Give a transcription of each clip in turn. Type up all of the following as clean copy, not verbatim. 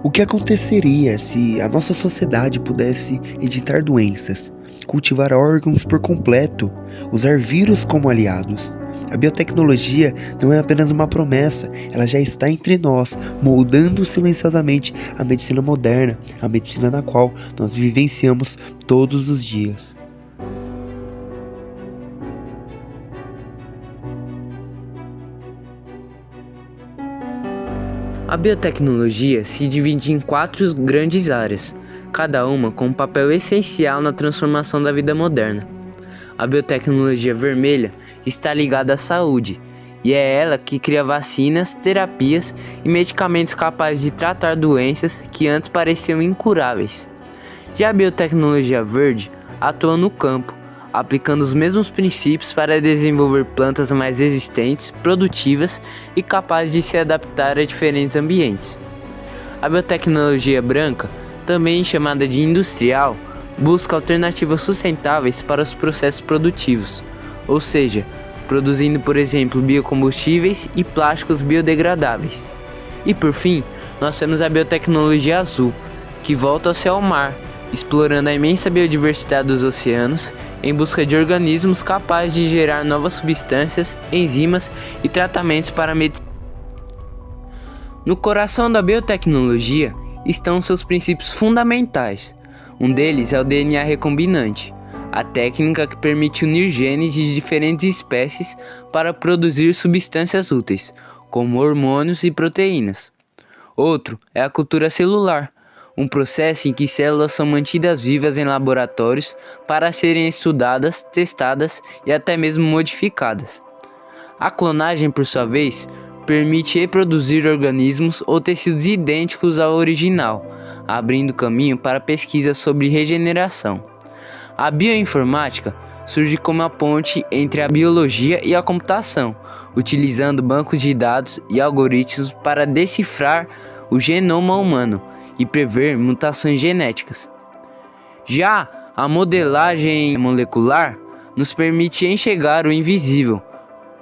O que aconteceria se a nossa sociedade pudesse editar doenças, cultivar órgãos por completo, usar vírus como aliados? A biotecnologia não é apenas uma promessa, ela já está entre nós, moldando silenciosamente a medicina moderna, a medicina na qual nós vivenciamos todos os dias. A biotecnologia se divide em 4 grandes áreas, cada uma com um papel essencial na transformação da vida moderna. A biotecnologia vermelha está ligada à saúde, e é ela que cria vacinas, terapias e medicamentos capazes de tratar doenças que antes pareciam incuráveis. Já a biotecnologia verde atua no campo, aplicando os mesmos princípios para desenvolver plantas mais resistentes, produtivas e capazes de se adaptar a diferentes ambientes. A biotecnologia branca, também chamada de industrial, busca alternativas sustentáveis para os processos produtivos, ou seja, produzindo, por exemplo, biocombustíveis e plásticos biodegradáveis. E por fim, nós temos a biotecnologia azul, que volta-se ao mar, explorando a imensa biodiversidade dos oceanos em busca de organismos capazes de gerar novas substâncias, enzimas e tratamentos para a medicina. No coração da biotecnologia estão seus princípios fundamentais. Um deles é o DNA recombinante, a técnica que permite unir genes de diferentes espécies para produzir substâncias úteis, como hormônios e proteínas. Outro é a cultura celular, um processo em que células são mantidas vivas em laboratórios para serem estudadas, testadas e até mesmo modificadas. A clonagem, por sua vez, permite reproduzir organismos ou tecidos idênticos ao original, abrindo caminho para pesquisas sobre regeneração. A bioinformática surge como a ponte entre a biologia e a computação, utilizando bancos de dados e algoritmos para decifrar o genoma humano e prever mutações genéticas. Já a modelagem molecular nos permite enxergar o invisível.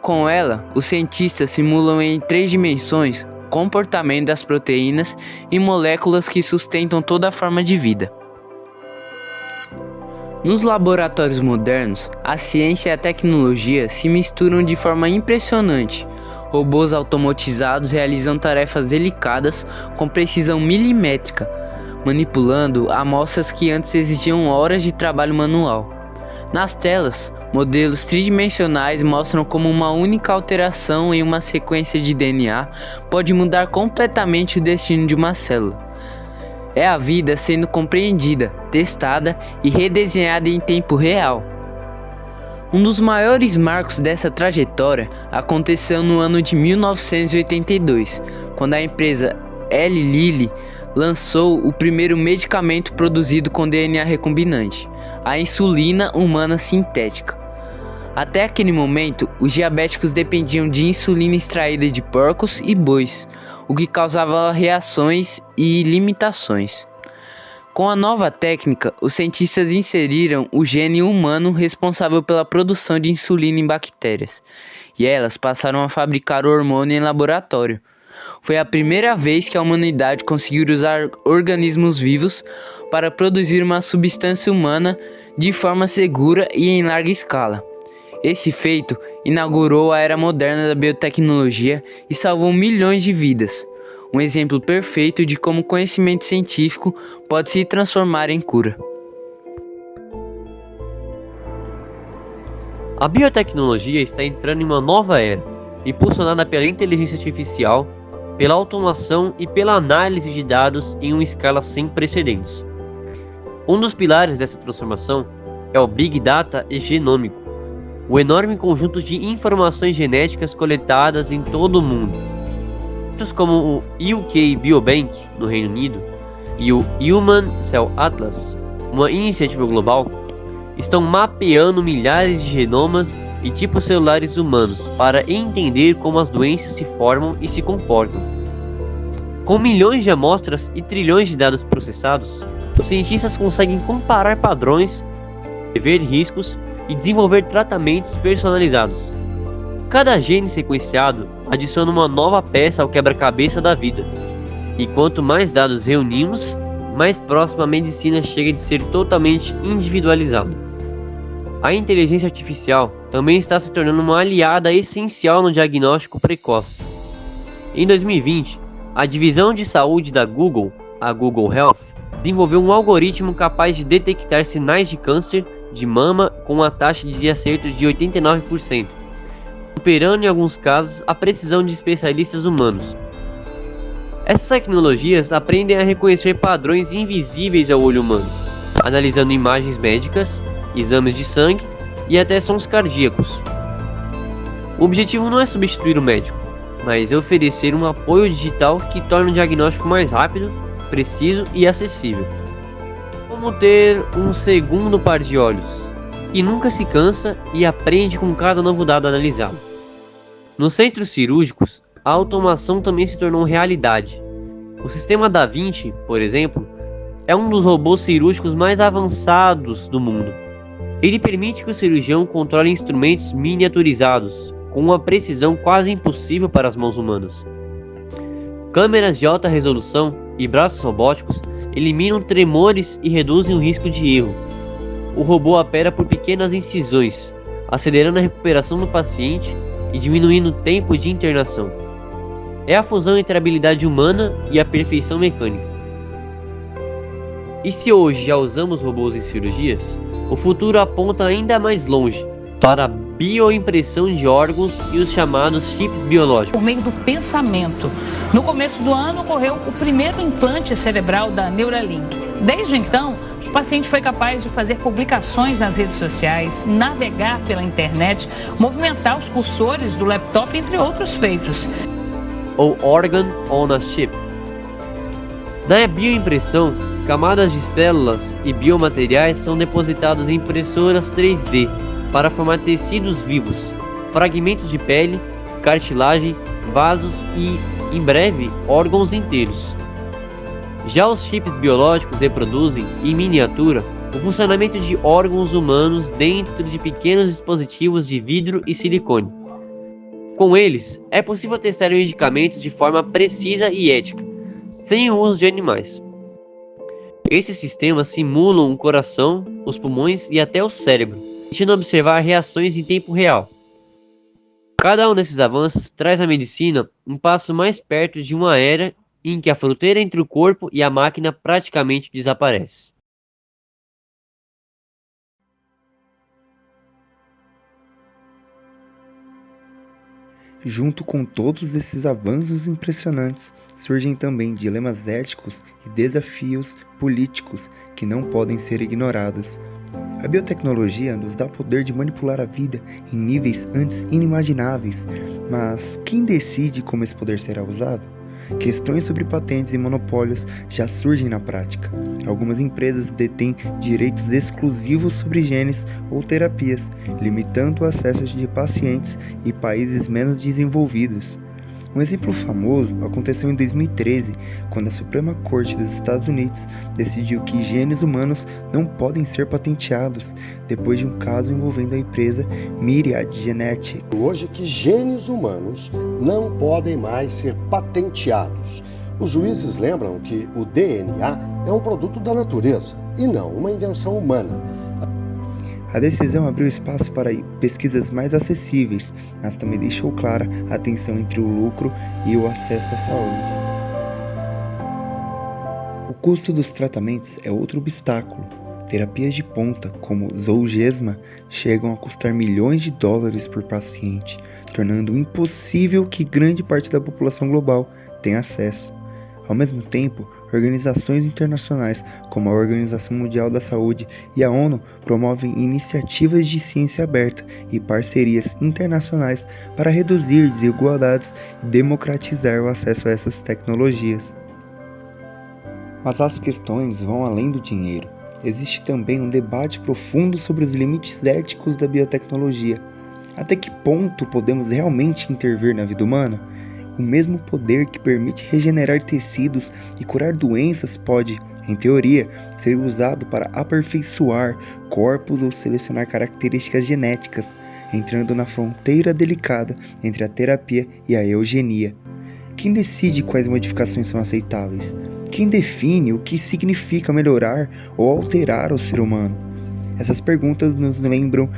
Com ela, os cientistas simulam em 3 dimensões o comportamento das proteínas e moléculas que sustentam toda a forma de vida. Nos laboratórios modernos, a ciência e a tecnologia se misturam de forma impressionante. Robôs automatizados realizam tarefas delicadas com precisão milimétrica, manipulando amostras que antes exigiam horas de trabalho manual. Nas telas, modelos tridimensionais mostram como uma única alteração em uma sequência de DNA pode mudar completamente o destino de uma célula. É a vida sendo compreendida, testada e redesenhada em tempo real. Um dos maiores marcos dessa trajetória aconteceu no ano de 1982, quando a empresa Eli Lilly lançou o primeiro medicamento produzido com DNA recombinante, a insulina humana sintética. Até aquele momento, os diabéticos dependiam de insulina extraída de porcos e bois, o que causava reações e limitações. Com a nova técnica, os cientistas inseriram o gene humano responsável pela produção de insulina em bactérias, e elas passaram a fabricar o hormônio em laboratório. Foi a primeira vez que a humanidade conseguiu usar organismos vivos para produzir uma substância humana de forma segura e em larga escala. Esse feito inaugurou a era moderna da biotecnologia e salvou milhões de vidas. Um exemplo perfeito de como o conhecimento científico pode se transformar em cura. A biotecnologia está entrando em uma nova era, impulsionada pela inteligência artificial, pela automação e pela análise de dados em uma escala sem precedentes. Um dos pilares dessa transformação é o Big Data e genômico, o enorme conjunto de informações genéticas coletadas em todo o mundo. Como o UK Biobank, no Reino Unido, e o Human Cell Atlas, uma iniciativa global, estão mapeando milhares de genomas e tipos celulares humanos para entender como as doenças se formam e se comportam. Com milhões de amostras e trilhões de dados processados, os cientistas conseguem comparar padrões, prever riscos e desenvolver tratamentos personalizados. Cada gene sequenciado adiciona uma nova peça ao quebra-cabeça da vida. E quanto mais dados reunimos, mais próxima a medicina chega de ser totalmente individualizada. A inteligência artificial também está se tornando uma aliada essencial no diagnóstico precoce. Em 2020, a divisão de saúde da Google, a Google Health, desenvolveu um algoritmo capaz de detectar sinais de câncer de mama com uma taxa de acerto de 89%, superando em alguns casos a precisão de especialistas humanos. Essas tecnologias aprendem a reconhecer padrões invisíveis ao olho humano, analisando imagens médicas, exames de sangue e até sons cardíacos. O objetivo não é substituir o médico, mas oferecer um apoio digital que torne o diagnóstico mais rápido, preciso e acessível. Como ter um segundo par de olhos, que nunca se cansa e aprende com cada novo dado analisado. Nos centros cirúrgicos, a automação também se tornou realidade. O sistema Da Vinci, por exemplo, é um dos robôs cirúrgicos mais avançados do mundo. Ele permite que o cirurgião controle instrumentos miniaturizados, com uma precisão quase impossível para as mãos humanas. Câmeras de alta resolução e braços robóticos eliminam tremores e reduzem o risco de erro. O robô opera por pequenas incisões, acelerando a recuperação do paciente e diminuindo o tempo de internação. É a fusão entre a habilidade humana e a perfeição mecânica. E se hoje já usamos robôs em cirurgias, o futuro aponta ainda mais longe, para a bioimpressão de órgãos e os chamados chips biológicos. Por meio do pensamento. No começo do ano ocorreu o primeiro implante cerebral da Neuralink. Desde então, o paciente foi capaz de fazer publicações nas redes sociais, navegar pela internet, movimentar os cursores do laptop, entre outros feitos. Ou Organ on a Chip. Na bioimpressão, camadas de células e biomateriais são depositados em impressoras 3D para formar tecidos vivos, fragmentos de pele, cartilagem, vasos e, em breve, órgãos inteiros. Já os chips biológicos reproduzem, em miniatura, o funcionamento de órgãos humanos dentro de pequenos dispositivos de vidro e silicone. Com eles, é possível testar medicamentos de forma precisa e ética, sem o uso de animais. Esses sistemas simulam o coração, os pulmões e até o cérebro, permitindo observar reações em tempo real. Cada um desses avanços traz à medicina um passo mais perto de uma era em que a fronteira entre o corpo e a máquina praticamente desaparece. Junto com todos esses avanços impressionantes, surgem também dilemas éticos e desafios políticos que não podem ser ignorados. A biotecnologia nos dá o poder de manipular a vida em níveis antes inimagináveis, mas quem decide como esse poder será usado? Questões sobre patentes e monopólios já surgem na prática. Algumas empresas detêm direitos exclusivos sobre genes ou terapias, limitando o acesso de pacientes em países menos desenvolvidos. Um exemplo famoso aconteceu em 2013, quando a Suprema Corte dos Estados Unidos decidiu que genes humanos não podem ser patenteados, depois de um caso envolvendo a empresa Myriad Genetics. Hoje que genes humanos não podem mais ser patenteados. Os juízes lembram que o DNA é um produto da natureza e não uma invenção humana. A decisão abriu espaço para pesquisas mais acessíveis, mas também deixou clara a tensão entre o lucro e o acesso à saúde. O custo dos tratamentos é outro obstáculo. Terapias de ponta, como Zolgensma, chegam a custar milhões de dólares por paciente, tornando impossível que grande parte da população global tenha acesso. Ao mesmo tempo, organizações internacionais como a Organização Mundial da Saúde e a ONU promovem iniciativas de ciência aberta e parcerias internacionais para reduzir desigualdades e democratizar o acesso a essas tecnologias. Mas as questões vão além do dinheiro. Existe também um debate profundo sobre os limites éticos da biotecnologia. Até que ponto podemos realmente intervir na vida humana? O mesmo poder que permite regenerar tecidos e curar doenças pode, em teoria, ser usado para aperfeiçoar corpos ou selecionar características genéticas, entrando na fronteira delicada entre a terapia e a eugenia. Quem decide quais modificações são aceitáveis? Quem define o que significa melhorar ou alterar o ser humano? Essas perguntas nos lembram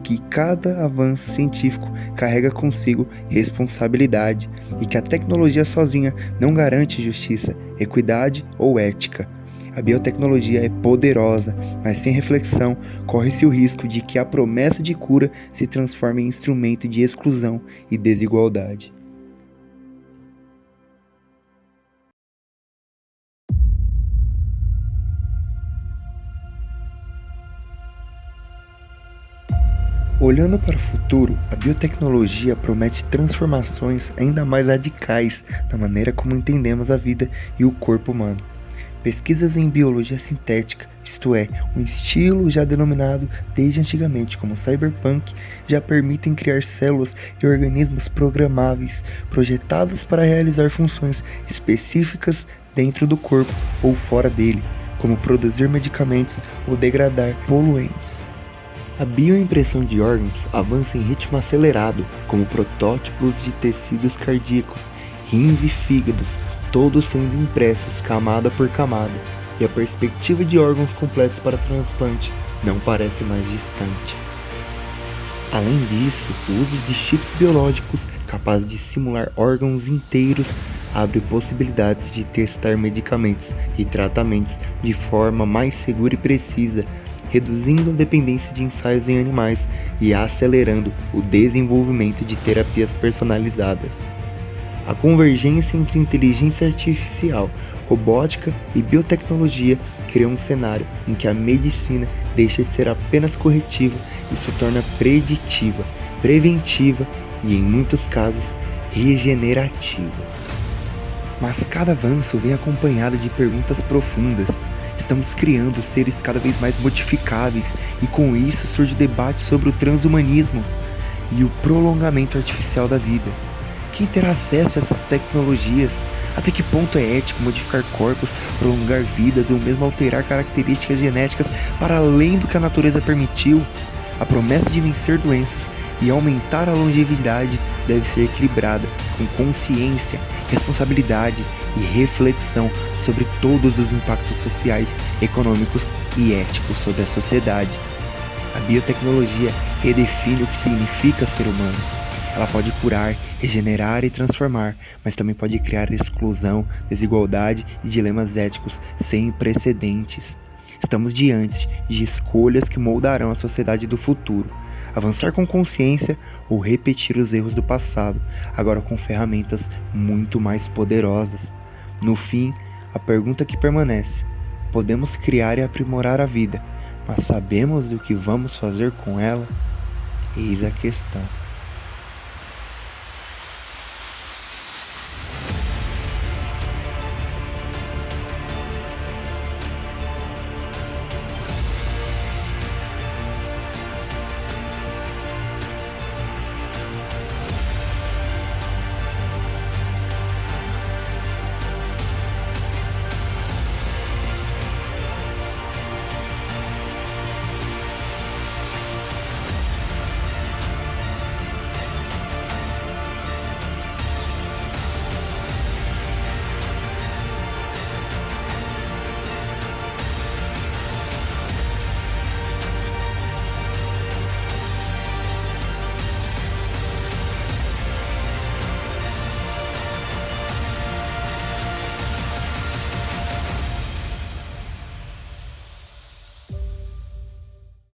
que cada avanço científico carrega consigo responsabilidade e que a tecnologia sozinha não garante justiça, equidade ou ética. A biotecnologia é poderosa, mas sem reflexão, corre-se o risco de que a promessa de cura se transforme em instrumento de exclusão e desigualdade. Olhando para o futuro, a biotecnologia promete transformações ainda mais radicais na maneira como entendemos a vida e o corpo humano. Pesquisas em biologia sintética, isto é, um estilo já denominado desde antigamente como cyberpunk, já permitem criar células e organismos programáveis, projetados para realizar funções específicas dentro do corpo ou fora dele, como produzir medicamentos ou degradar poluentes. A bioimpressão de órgãos avança em ritmo acelerado, como protótipos de tecidos cardíacos, rins e fígados, todos sendo impressos camada por camada, e a perspectiva de órgãos completos para transplante não parece mais distante. Além disso, o uso de chips biológicos capazes de simular órgãos inteiros abre possibilidades de testar medicamentos e tratamentos de forma mais segura e precisa, reduzindo a dependência de ensaios em animais e acelerando o desenvolvimento de terapias personalizadas. A convergência entre inteligência artificial, robótica e biotecnologia cria um cenário em que a medicina deixa de ser apenas corretiva e se torna preditiva, preventiva e, em muitos casos, regenerativa. Mas cada avanço vem acompanhado de perguntas profundas. Estamos criando seres cada vez mais modificáveis e com isso surge o debate sobre o transhumanismo e o prolongamento artificial da vida. Quem terá acesso a essas tecnologias? Até que ponto é ético modificar corpos, prolongar vidas ou mesmo alterar características genéticas para além do que a natureza permitiu? A promessa de vencer doenças e aumentar a longevidade deve ser equilibrada com consciência, responsabilidade e reflexão sobre todos os impactos sociais, econômicos e éticos sobre a sociedade. A biotecnologia redefine o que significa ser humano. Ela pode curar, regenerar e transformar, mas também pode criar exclusão, desigualdade e dilemas éticos sem precedentes. Estamos diante de escolhas que moldarão a sociedade do futuro. Avançar com consciência ou repetir os erros do passado, agora com ferramentas muito mais poderosas. No fim, a pergunta que permanece: podemos criar e aprimorar a vida, mas sabemos o que vamos fazer com ela? Eis a questão.